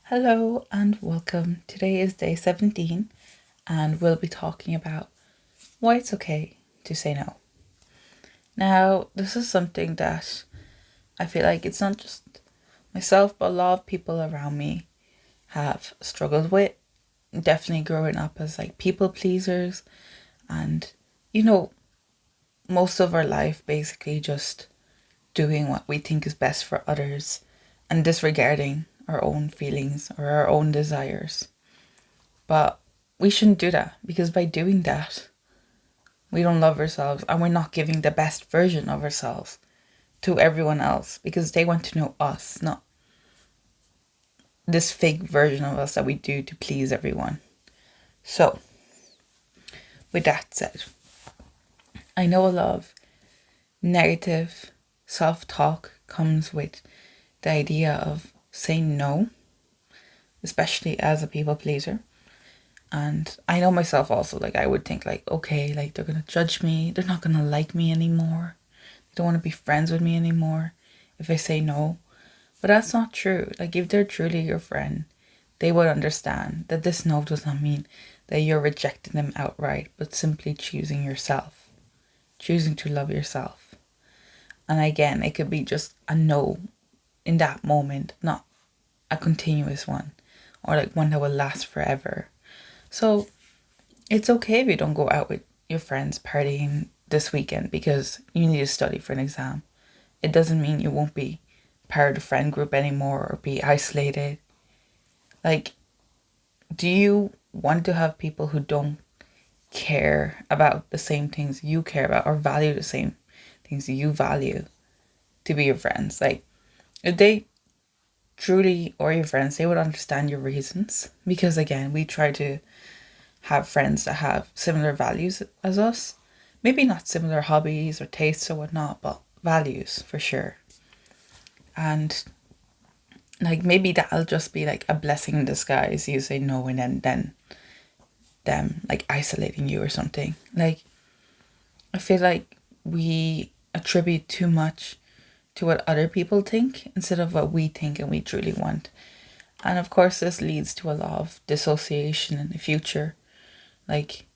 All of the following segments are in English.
Hello and welcome. Today is day 17 and we'll be talking about why it's okay to say no. Now, this is something that I feel like it's not just myself, but a lot of people around me have struggled with. Definitely growing up as like people pleasers and, you know, most of our life basically just doing what we think is best for others and disregarding our own feelings or our own desires. But we shouldn't do that because by doing that, we don't love ourselves and we're not giving the best version of ourselves to everyone else because they want to know us, not this fake version of us that we do to please everyone. So, with that said, I know a lot of negative self talk comes with the idea of saying no, especially as a people pleaser. And I know myself also, like, I would think, like, okay, like, they're going to judge me. They're not going to like me anymore. They don't want to be friends with me anymore if I say no. But that's not true. Like, if they're truly your friend, they would understand that this no does not mean that you're rejecting them outright, but simply choosing yourself, choosing to love yourself. And again, it could be just a no in that moment, not a continuous one or like one that will last forever. So it's okay if you don't go out with your friends partying this weekend because you need to study for an exam. It doesn't mean you won't be part of the friend group anymore or be isolated. Like, do you want to have people who don't care about the same things you care about or value the same things you value to be your friends? Like, if they truly are your friends, they would understand your reasons because, again, we try to have friends that have similar values as us. Maybe not similar hobbies or tastes or whatnot, but values for sure. And like maybe that'll just be like a blessing in disguise. You say no and then them like isolating you or something. Like I feel like we attribute too much to what other people think instead of what we think and we truly want. And of course this leads to a lot of dissociation in the future. Like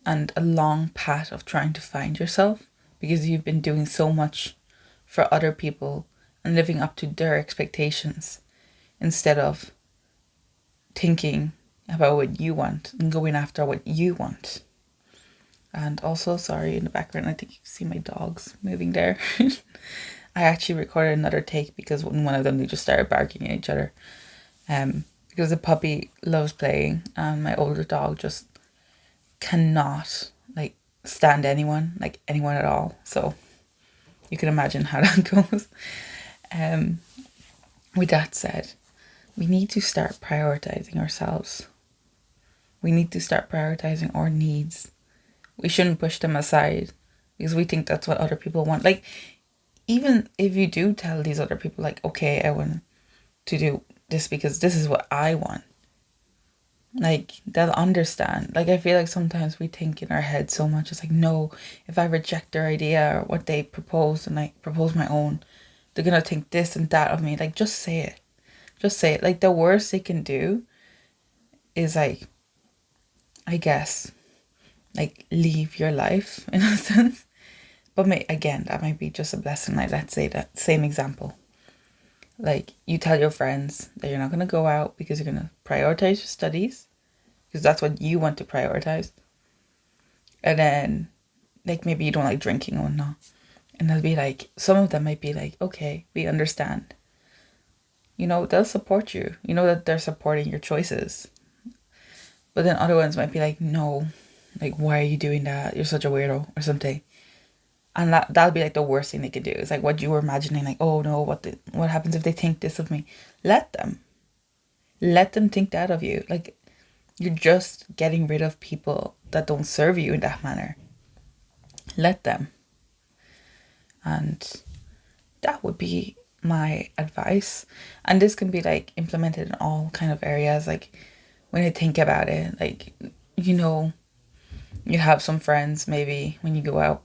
and a long path of trying to find yourself because you've been doing so much for other people and living up to their expectations instead of thinking about what you want and going after what you want. And also, sorry, in the background, I think you can see my dogs moving there. I actually recorded another take because when one of them, they just started barking at each other. Because the puppy loves playing and my older dog just cannot like stand anyone, like anyone at all. So you can imagine how that goes. Um, with that said, we need to start prioritizing ourselves. We need to start prioritizing our needs. We shouldn't push them aside because we think that's what other people want. Like, even if you do tell these other people, like, okay, I want to do this because this is what I want, like, they'll understand. Like, I feel like sometimes we think in our head so much. It's like, no, if I reject their idea or what they propose and I propose my own, they're going to think this and that of me. Like, just say it. Just say it. Like, the worst they can do is, like, I guess, like, leave your life in a sense. But again, that might be just a blessing. Like, let's say that same example. Like, you tell your friends that you're not going to go out because you're going to prioritize your studies because that's what you want to prioritize. And then, like, maybe you don't like drinking or not. And they'll be like, some of them might be like, okay, we understand. You know, they'll support you. You know that they're supporting your choices. But then other ones might be like, no, like, why are you doing that? You're such a weirdo or something. And that'll be like the worst thing they could do. It's like what you were imagining, like, oh no, what happens if they think this of me? Let them. Let them think that of you. Like, you're just getting rid of people that don't serve you in that manner. Let them. And that would be my advice. And this can be like implemented in all kind of areas. Like when you think about it, like, you know, you have some friends maybe when you go out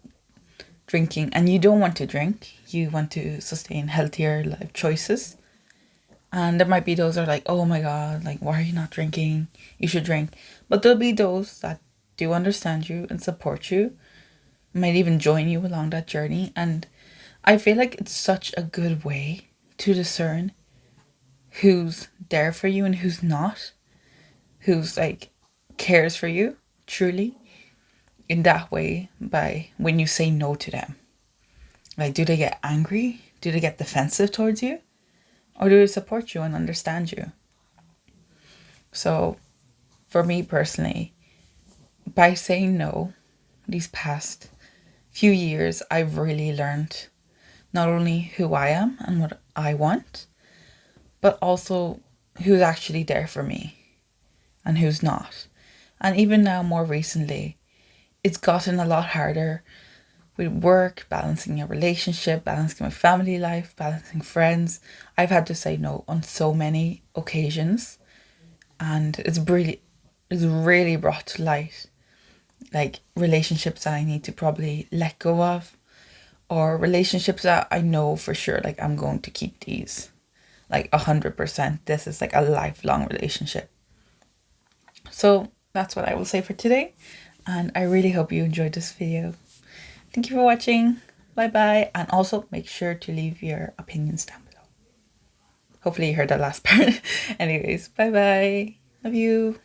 drinking and you don't want to drink, you want to sustain healthier life choices. And there might be those that are like, oh my God, like, why are you not drinking? You should drink. But there'll be those that do understand you and support you, might even join you along that journey. And I feel like it's such a good way to discern who's there for you and who's not, who's like cares for you truly in that way, by when you say no to them. Like, do they get angry? Do they get defensive towards you? Or do they support you and understand you? So, for me personally, by saying no these past few years, I've really learned not only who I am and what I want, but also who's actually there for me and who's not. And even now, more recently, it's gotten a lot harder with work, balancing a relationship, balancing my family life, balancing friends. I've had to say no on so many occasions, and it's really brought to light like relationships that I need to probably let go of, or relationships that I know for sure like I'm going to keep these like 100%. This is like a lifelong relationship. So that's what I will say for today, and I really hope you enjoyed this video. Thank you for watching. Bye bye. And also make sure to leave your opinions down below. Hopefully you heard that last part. Anyways, bye bye. Love you.